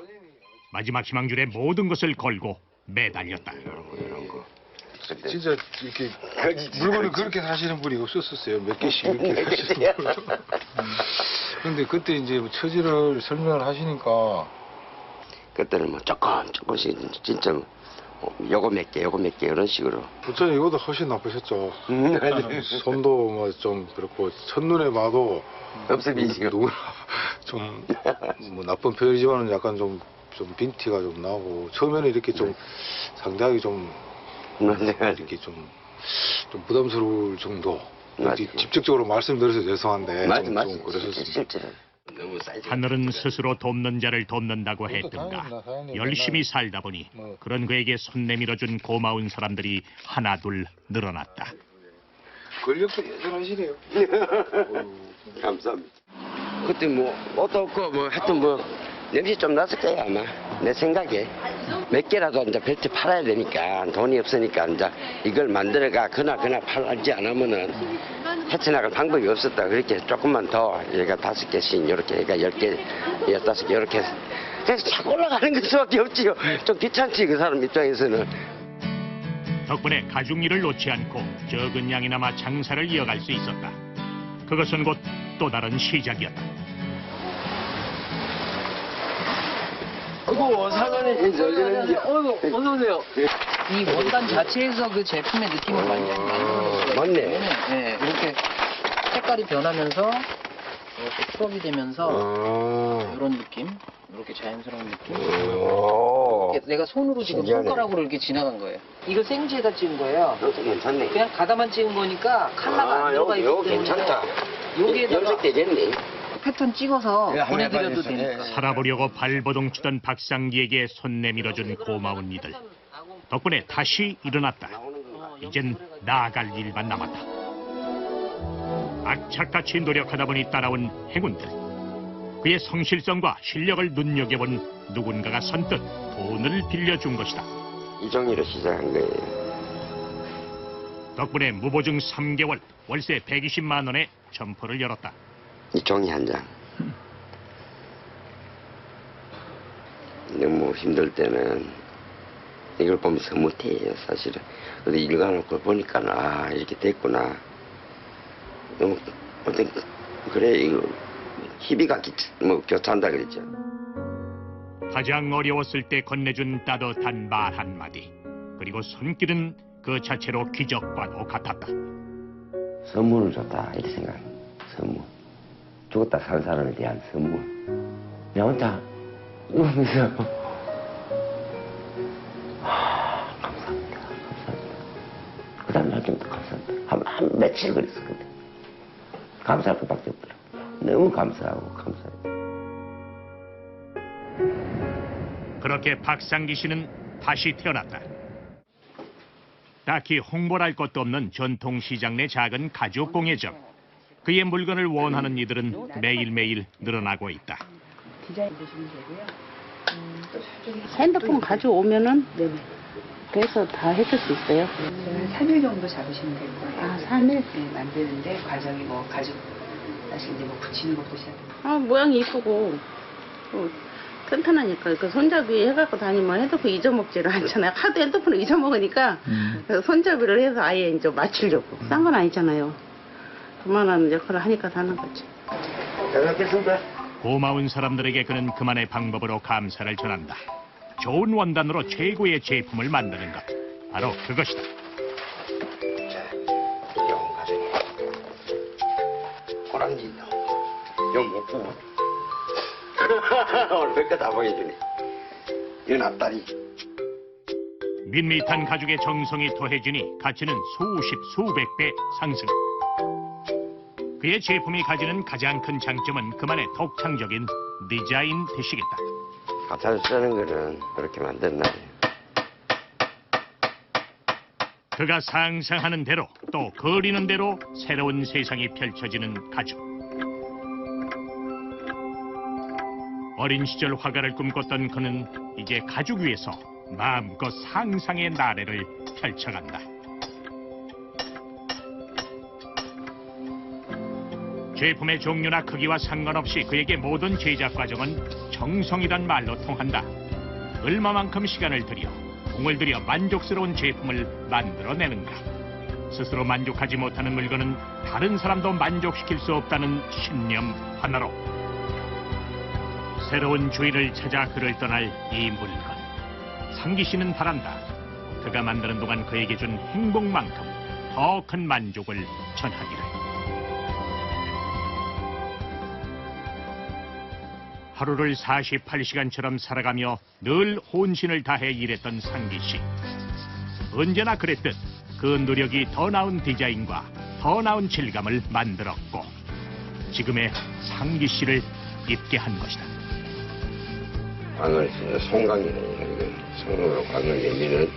마지막 희망줄에 모든 것을 걸고 매달렸다. 이런 거. 그때 진짜 이렇게 물건을 그렇게 사시는 분이 없었었어요. 몇 개씩 이렇게 사시는 분. 근데 그때 이제 뭐 처지를 설명을 하시니까 그때는 뭐 조금씩 진짜 요거 몇 개 이런 식으로. 부처님 이거보다 훨씬 나쁘셨죠. 손도 뭐 좀 그렇고 첫눈에 봐도 없으시고 누구나 좀 뭐 나쁜 표현이지만은 약간 좀 빈티가 좀 나고 처음에는 이렇게 좀 상당히 좀 이렇게 좀 부담스러울 정도. 직접적으로 말씀드려서 죄송한데 좀 그러셨습니다. 실제로. 너무 사이즈. 하늘은 스스로 돕는 자를 돕는다고 했던가 열심히 살다 보니 그런 그에게 손 내밀어준 고마운 사람들이 하나둘 늘어났다. 권력도 여전하시네요. 감사합니다. 그때 뭐 옷도 없고 뭐 하여튼 뭐 냄새 좀 났을 거야 아마 내 생각에. 몇 개라도 이제 벨트 팔아야 되니까 돈이 없으니까 이제 이걸 만들어가 그날 팔지 않으면은 헤쳐나갈 방법이 없었다. 그렇게 조금만 더 얘가 5개씩 이렇게 얘가 10개, 15개 이렇게 해서 그래서 자꾸 올라가는 것 수밖에 없지요. 좀 귀찮지 그 사람 입장에서는. 덕분에 가죽 일을 놓지 않고 적은 양이나마 장사를 이어갈 수 있었다. 그것은 곧 또 다른 시작이었다. 아이고 사장님 저기는 어서 오세요. 이 원단 자체에서 그 제품의 느낌을 많이 만들어줬어요. 맞네. 네, 이렇게 색깔이 변하면서 이렇게 풀업이 되면서 이런 느낌, 이렇게 자연스러운 느낌. 이렇게 내가 손으로 지금 신기하네. 손가락으로 이렇게 지나간 거예요. 이거 생지에다 찍은 거예요. 이것도 괜찮네. 그냥 가다만 찍은 거니까 컬러가 안 들어가 있기 요거 때문에 괜찮다. 여기에다가 염색되겠네. 패턴 찍어서 한번 보내드려도 해봐주세요. 되니까. 살아보려고 발버둥 치던 박상기에게 손 내밀어준 고마운 이들. 덕분에 다시 일어났다. 이젠 나아갈 일만 남았다. 악착같이 노력하다 보니 따라온 행운들. 그의 성실성과 실력을 눈여겨본 누군가가 선뜻 돈을 빌려준 것이다. 이종이로 시작한 거예요. 덕분에 무보증 3개월, 월세 120만 원에 점포를 열었다. 이 종이 한 장. 너무 힘들 때는 이걸 보면서 못해요 사실은. 근데 읽어놓고 보니까 아 이렇게 됐구나. 너무 어떤 그래 이거 희비가 뭐 교차한다 그랬죠. 가장 어려웠을 때 건네준 따뜻한 말 한마디. 그리고 손길은 그 자체로 기적과도 같았다. 선물을 줬다 이렇게 생각해. 선물. 죽었다 산 사람에 대한 선물. 내 혼자 이러면서 감사합니다. 그 다음 날 좀 더 감사합니다. 한 며칠 그랬었거든. 감사할 것밖에 없더라고. 너무 감사하고 감사해요. 그렇게 박상기 씨는 다시 태어났다. 딱히 홍보를 할 것도 없는 전통시장 내 작은 가죽 공예점. 그의 물건을 원하는 이들은 매일매일 늘어나고 있다. 디자인 보시면 되고요. 핸드폰 가져오면은 그래서 다 해줄 수 있어요. 3일 정도 잡으시면 될 거예요. 아, 3일? 네, 만드는데 과정이 뭐 가죽 다시 이제 뭐 붙이는 것도 시작해요. 아, 모양이 이쁘고 튼튼하니까 그 손잡이 해갖고 다니면 핸드폰 잊어먹지를 않잖아요. 하도 핸드폰을 잊어먹으니까 그래서 손잡이를 해서 아예 이제 맞추려고. 싼 건 아니잖아요. 그만한 역할을 하니까 사는 거지. 잘 먹겠습니다. 고마운 사람들에게 그는 그만의 방법으로 감사를 전한다. 좋은 원단으로 최고의 제품을 만드는 것. 바로 그것이다. 자, 이게 가정이. 호랑이 용 예쁘고. 오늘 별거 다 보여주네. 이건 앞다리. 밋밋한 가죽의 정성이 더해지니 가치는 수십 수백 배 상승. 그의 제품이 가지는 가장 큰 장점은 그만의 독창적인 디자인 대시겠다. 가사를 쓰는 거는 그렇게 만들었나 봐요. 그가 상상하는 대로 또 그리는 대로 새로운 세상이 펼쳐지는 가죽. 어린 시절 화가를 꿈꿨던 그는 이제 가죽 위에서 마음껏 상상의 나래를 펼쳐간다. 제품의 종류나 크기와 상관없이 그에게 모든 제작 과정은 정성이란 말로 통한다. 얼마만큼 시간을 들여 공을 들여 만족스러운 제품을 만들어내는가. 스스로 만족하지 못하는 물건은 다른 사람도 만족시킬 수 없다는 신념 하나로 새로운 주인을 찾아 그를 떠날 이 물건. 상기 씨는 바란다. 그가 만드는 동안 그에게 준 행복만큼 더 큰 만족을 전하기를. 하루를 48시간처럼 살아가며 늘 혼신을 다해 일했던 상기 씨. 언제나 그랬듯 그 노력이 더 나은 디자인과 더 나은 질감을 만들었고 지금의 상기 씨를 입게 한 것이다. 광을 송광이네. 송으로 광을 내면은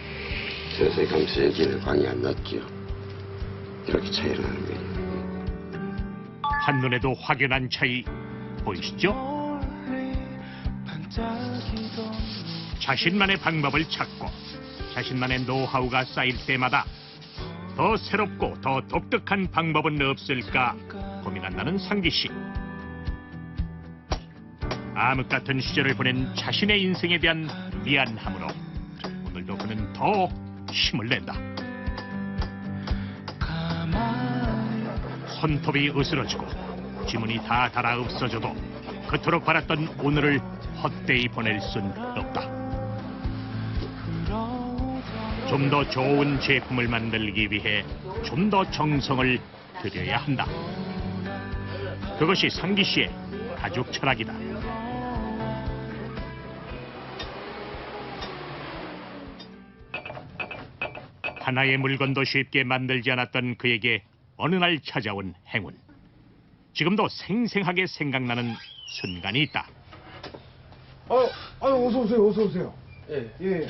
서서히 감싸지는 광이 안 났죠. 이렇게 차이가 나는 거예요. 한눈에도 확연한 차이 보이시죠? 자신만의 방법을 찾고 자신만의 노하우가 쌓일 때마다 더 새롭고 더 독특한 방법은 없을까 고민한다는 상기 씨. 암흑 같은 시절을 보낸 자신의 인생에 대한 미안함으로 오늘도 그는 더 힘을 낸다. 손톱이 으스러지고 지문이 다 닳아 없어져도 그토록 바랐던 오늘을 헛되이 보낼 순 없다. 좀 더 좋은 제품을 만들기 위해 좀 더 정성을 들여야 한다. 그것이 상기 씨의 가죽 철학이다. 하나의 물건도 쉽게 만들지 않았던 그에게 어느 날 찾아온 행운. 지금도 생생하게 생각나는 순간이 있다. 어서 오세요, 어서 오세요. 예.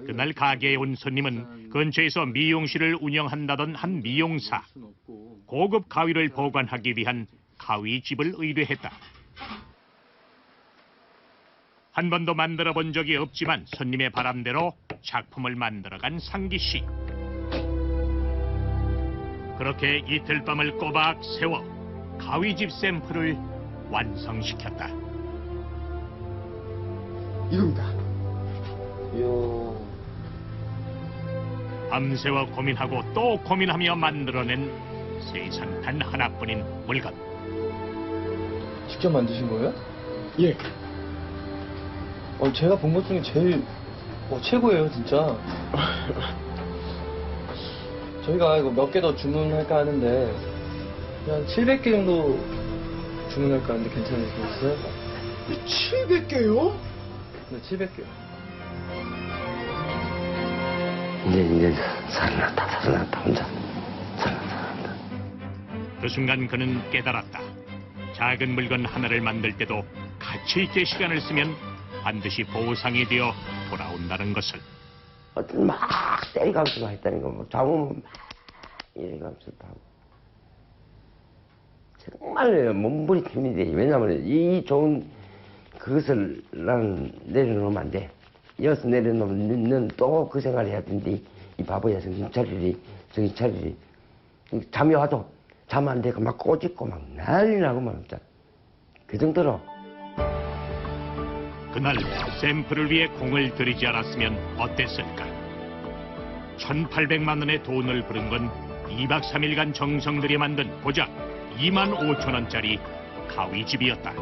그날 가게에 온 손님은 근처에서 미용실을 운영한다던 한 미용사. 고급 가위를 보관하기 위한 가위집을 의뢰했다. 한 번도 만들어 본 적이 없지만 손님의 바람대로 작품을 만들어간 상기 씨. 그렇게 이틀 밤을 꼬박 세워 가위집 샘플을 완성시켰다. 이겁니다. 밤새워 고민하고 또 고민하며 만들어낸 세상 단 하나뿐인 물건. 직접 만드신 거예요? 예. 제가 본 것 중에 제일 최고예요, 진짜. 저희가 이거 몇 개 더 주문할까 하는데 한 700개 정도 주문할까 하는데 괜찮으시겠어요? 700개요? 네, 700개요. 이제 살아났다 혼자 살아난다. 그 순간 그는 깨달았다. 작은 물건 하나를 만들 때도 가치 있게 시간을 쓰면 반드시 보상이 되어 돌아온다는 것을. 어떤 막 때리감수만 했다는 거, 뭐 잡으면 막 이래감수 하고. 정말 몸부림 힘이 돼. 왜냐하면 이 좋은 그것을 나는 내려놓으면 안 돼. 이어서 내려놓으면 너는 또 그 생활을 해야 되는데 이 바보야 정신 차리리. 잠이 와도 잠 안 되고 막 꼬집고 막 난리 나고 막 진짜. 그 정도로. 그날 샘플을 위해 공을 들이지 않았으면 어땠을까? 1,800만 원의 돈을 부른 건 2박 3일간 정성 들여 만든 고작 25,000원짜리 가위집이었다.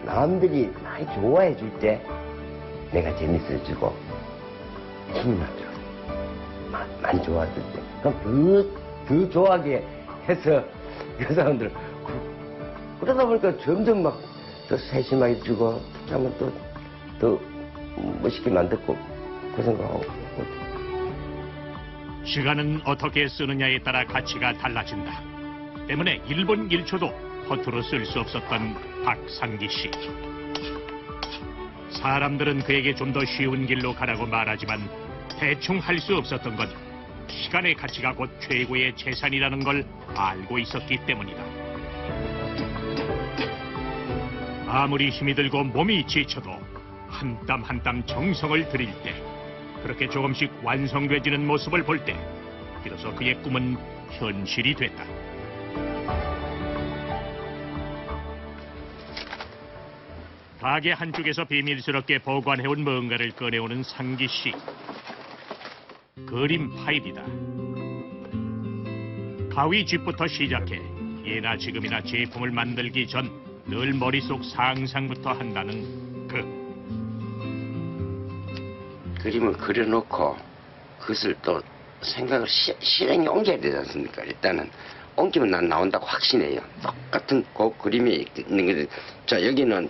남들이 많이 좋아해 줄 때 내가 재밌어지고 힘이 나죠. 많이 좋아할 때. 그럼 더 좋아하게 해서 그 사람들 그러다 보니까 점점 막 더 세심하게 주고 하면 더 멋있게 만들고 그 생각하고. 시간은 어떻게 쓰느냐에 따라 가치가 달라진다. 때문에 1분 1초도 허투루 쓸 수 없었던 박상기 씨. 사람들은 그에게 좀 더 쉬운 길로 가라고 말하지만 대충 할 수 없었던 건 시간의 가치가 곧 최고의 재산이라는 걸 알고 있었기 때문이다. 아무리 힘이 들고 몸이 지쳐도 한 땀 한 땀 정성을 들일 때, 그렇게 조금씩 완성되지는 모습을 볼 때 비로소 그의 꿈은 현실이 됐다. 가게 한쪽에서 비밀스럽게 보관해온 뭔가를 꺼내오는 상기 씨. 그림 파일이다. 가위 집부터 시작해 예나 지금이나 제품을 만들기 전 늘 머릿속 상상부터 한다는 그림을 그려놓고 그것을 또 생각을 실행에 옮겨야 되지 않습니까? 일단은 옮기면 난 나온다고 확신해요. 똑같은 그 그림이 있는 게, 자 여기는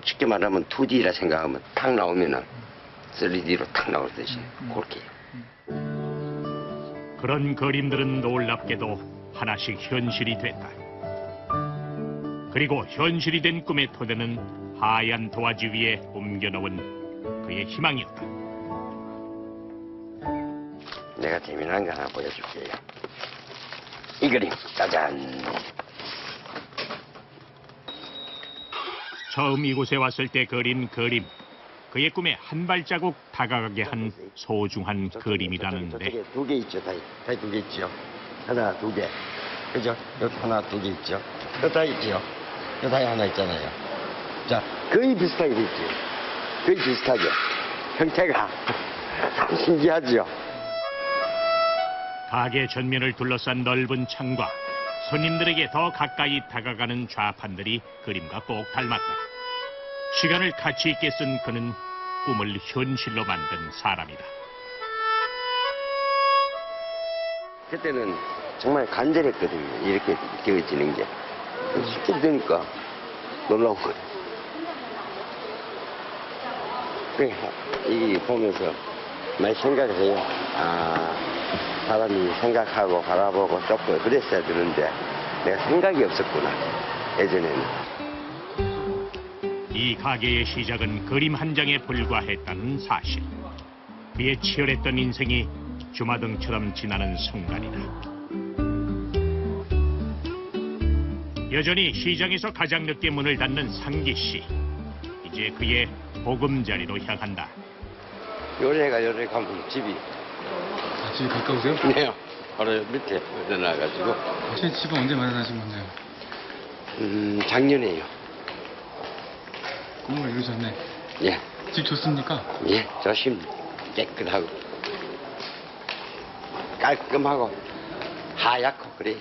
쉽게 말하면 2D라 생각하면 탁 나오면은 3D로 탁 나오듯이 그렇게. 그런 그림들은 놀랍게도 하나씩 현실이 됐다. 그리고 현실이 된 꿈의 토대는 하얀 도화지 위에 옮겨놓은 그의 희망이었다. 내가 재미난 거 하나 보여줄게요. 이 그림, 짜잔. 처음 이곳에 왔을 때 그린 그림. 그의 꿈에 한 발자국 다가가게 한 소중한 그림이라는데. 저쪽에 2개 있죠, 다이 2개 있죠. 하나, 2개. 그죠? 여기 하나, 2개 있죠. 여기 다이 있죠. 여기 다이 하나 있잖아요. 자, 거의 비슷하게 돼 있죠. 거의 비슷하게. 형태가 신기하죠. 가게 전면을 둘러싼 넓은 창과 손님들에게 더 가까이 다가가는 좌판들이 그림과 꼭 닮았다. 시간을 가치 있게 쓴 그는 꿈을 현실로 만든 사람이다. 그때는 정말 간절했거든요. 이렇게 되어지는 게. 쉽게 되니까 놀라운 거예요. 이 보면서 많이 생각을 해요. 사람이 생각하고 바라보고 쫓고 그랬어야 되는데 내가 생각이 없었구나, 예전에는. 이 가게의 시작은 그림 한 장에 불과했다는 사실. 그의 치열했던 인생이 주마등처럼 지나는 순간이다. 여전히 시장에서 가장 늦게 문을 닫는 상기 씨. 이제 그의 보금자리로 향한다. 요래가 가면 집이. 집이 가까우세요? 네요. 바로 밑에 내려놔가지고. 제 집은 언제 마련하신 건데요? 작년에요. 꿈을 이루셨네. 예. 집 좋습니까? 예, 조심 깨끗하고 깔끔하고 하얗고 그래.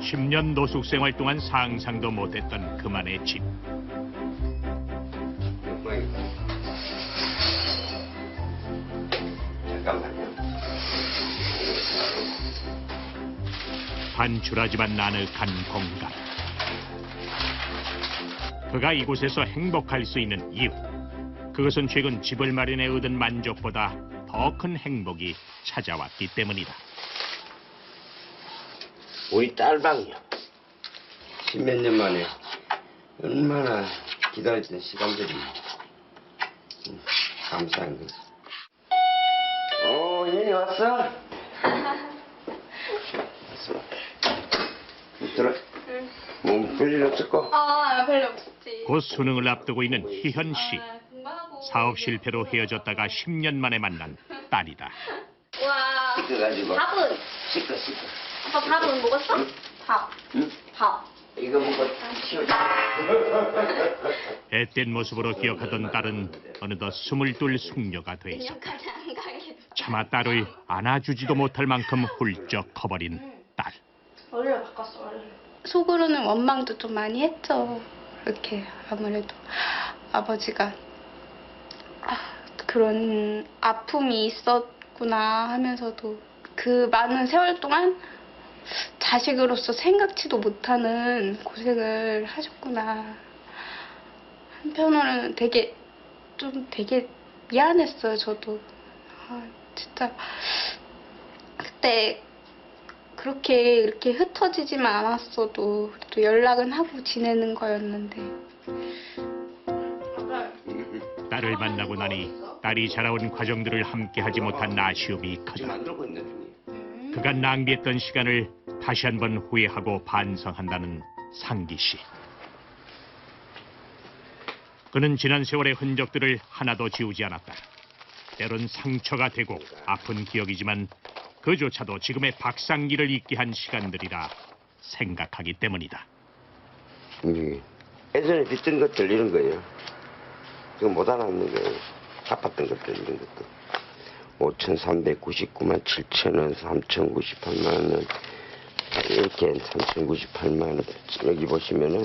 10년 노숙 생활 동안 상상도 못했던 그만의 집. 잠깐만요. 단출하지만 나늘한 공간. 그가 이곳에서 행복할 수 있는 이유. 그것은 최근 집을 마련해 얻은 만족보다 더 큰 행복이 찾아왔기 때문이다. 우리 딸방이요. 10몇 년 만에 얼마나 기다렸던 시간들이 감사한 거지. 오, 얘네 왔어? 왔어. 들어. 뭐 별일 없었고? 별로 없었지. 곧 수능을 앞두고 있는 희현 씨. 사업 실패로 헤어졌다가 10년 만에 만난 딸이다. 와. 그래가지고. 밥은? 씻고. 아빠 밥은 먹었어? 밥. 응? 밥. 이거 먹고 치우자. 앳된 모습으로 기억하던 딸은 어느덧 22 숙녀가 돼 있었다. 차마 딸을 안아주지도 못할 만큼 훌쩍 커버린 딸. 머리를 바꿨어, 머리를. 속으로는 원망도 좀 많이 했죠. 이렇게 아무래도 아버지가 그런 아픔이 있었구나 하면서도 그 많은 세월 동안 자식으로서 생각지도 못하는 고생을 하셨구나. 한편으로는 되게 미안했어요, 저도. 진짜 그때 그렇게 이렇게 흩어지지만 않았어도 또 연락은 하고 지내는 거였는데. 딸을 만나고 나니 딸이 자라온 과정들을 함께하지 못한 아쉬움이 커졌다. 그가 낭비했던 시간을 다시 한번 후회하고 반성한다는 상기 씨. 그는 지난 세월의 흔적들을 하나도 지우지 않았다. 때론 상처가 되고 아픈 기억이지만 그조차도 지금의 박상기를 잊게 한 시간들이라 생각하기 때문이다. 예전에 빚던 것들 이런 거예요. 지금 못 알아듣는 거예요. 갚았던 것들 이런 것도. 5,399만 7천원, 3,098만원, 이렇게 3,098만원. 여기 보시면은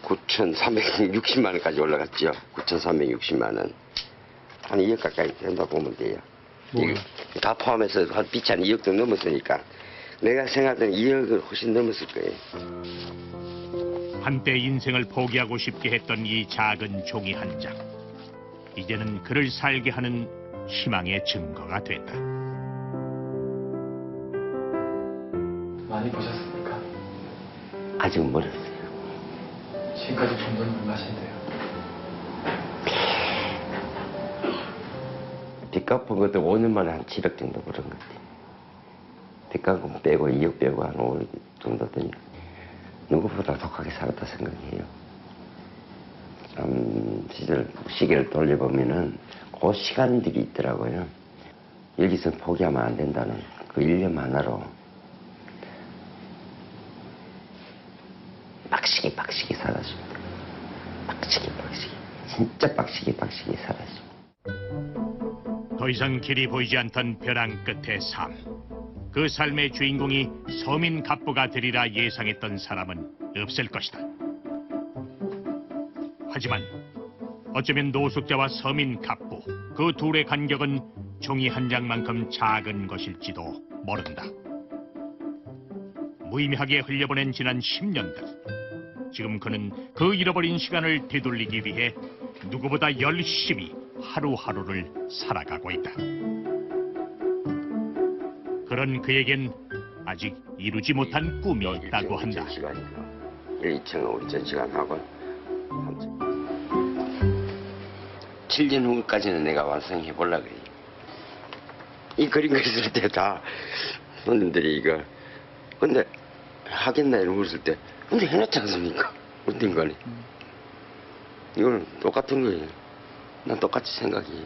9,360만원까지 올라갔죠. 9,360만원. 한 2억 가까이 된다 보면 돼요. 다 포함해서 한 빚이 한 2억도 넘었으니까 내가 생각하던 2억을 훨씬 넘었을 거예요. 한때 인생을 포기하고 싶게 했던 이 작은 종이 한 장. 이제는 그를 살게 하는 희망의 증거가 된다. 많이 보셨습니까? 아직 멀었어요. 지금까지 본 돈 얼마신데요? 빚 갚은 것도 5년 만에 한 7억 정도 벌은 것 같아요. 빚 갚은 빼고 2억 빼고 한 5억 정도 되니까 누구보다 독하게 살았다 생각해요. 시계를 돌려보면은 그 시간들이 있더라고요. 여기서 포기하면 안 된다는 그 일념 하나로 빡시게 살았습니다. 빡시게 진짜 빡시게 살았습니다. 더 이상 길이 보이지 않던 벼랑 끝의 삶. 그 삶의 주인공이 서민 갑부가 되리라 예상했던 사람은 없을 것이다. 하지만 어쩌면 노숙자와 서민 갑부, 그 둘의 간격은 종이 한 장만큼 작은 것일지도 모른다. 무의미하게 흘려보낸 지난 10년들. 지금 그는 그 잃어버린 시간을 되돌리기 위해 누구보다 열심히 하루하루를 살아가고 있다. 그런 그에겐 아직 이루지 못한 꿈이 있다고 한다. 2층은 우리 전시관하고 7년 후까지는 내가 완성해 보려고 그래. 이 그림 그렸을 때 다 손님들이 이거 근데 하겠나 이러고 그랬을 때 근데 해놨지 않습니까? 어떤 거니? 이거는 똑같은 거예요. 난 똑같이 생각해요.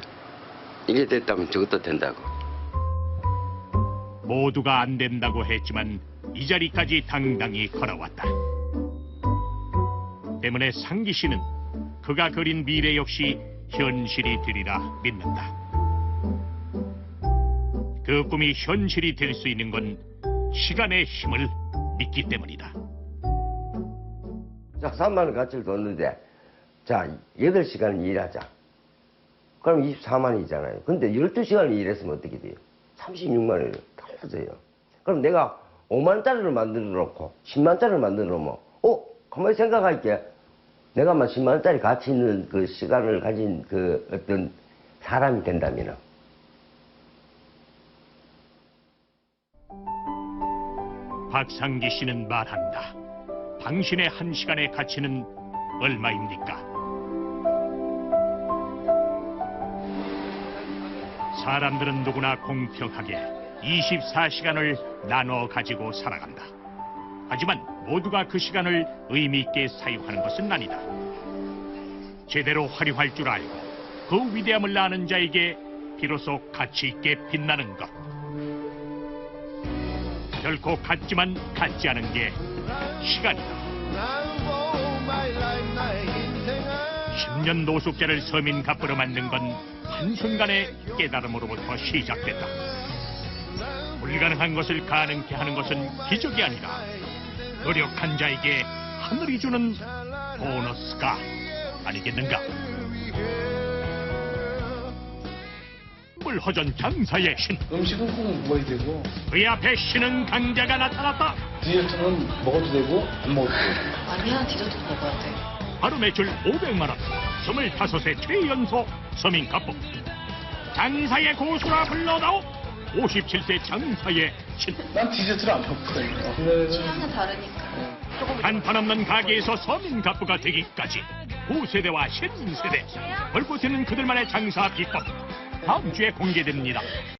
이게 됐다면 저것도 된다고. 모두가 안 된다고 했지만 이 자리까지 당당히 걸어왔다. 때문에 상기 씨는 그가 그린 미래 역시 현실이 되리라 믿는다. 그 꿈이 현실이 될 수 있는 건 시간의 힘을 믿기 때문이다. 자, 3만 원 가치를 뒀는데 자, 8시간 일하자. 그럼 24만원이잖아요. 근데 12시간을 일했으면 어떻게 돼요? 36만 원이 달라져요. 그럼 내가 5만원짜리를 만들어 놓고 10만원짜리를 만들어 놓으면 가만히 생각할게. 내가 막 10만원짜리 가치 있는 그 시간을 가진 그 어떤 사람이 된다면 박상기 씨는 말한다. 당신의 한 시간의 가치는 얼마입니까? 사람들은 누구나 공평하게 24시간을 나눠 가지고 살아간다. 하지만 모두가 그 시간을 의미 있게 사용하는 것은 아니다. 제대로 활용할 줄 알고 그 위대함을 아는 자에게 비로소 가치 있게 빛나는 것. 결코 같지만 같지 않은 게 시간이다. 10년 노숙자를 서민 갑부로 만든 건 한순간의 깨달음으로부터 시작됐다. 불가능한 것을 가능케 하는 것은 기적이 아니라 노력한 자에게 하늘이 주는 보너스가 아니겠는가? 물허전 장사의 신. 음식은 꼭 먹어야 되고 그의 앞에 신은 강자가 나타났다. 디저트는 먹어도 되고 안 먹어도 되고. 아니야, 디저트도 먹어야 돼. 하루 매출 500만 원, 25세 최연소 서민 갑부. 장사의 고수라 불러다오. 57세 장사의 신. 난 디저트를 안 먹거든요. 취향은 다르니까. 한판없는 가게에서 서민 갑부가 되기까지 9세대와 신세대 벌붙이는 그들만의 장사 비법 다음 주에 공개됩니다.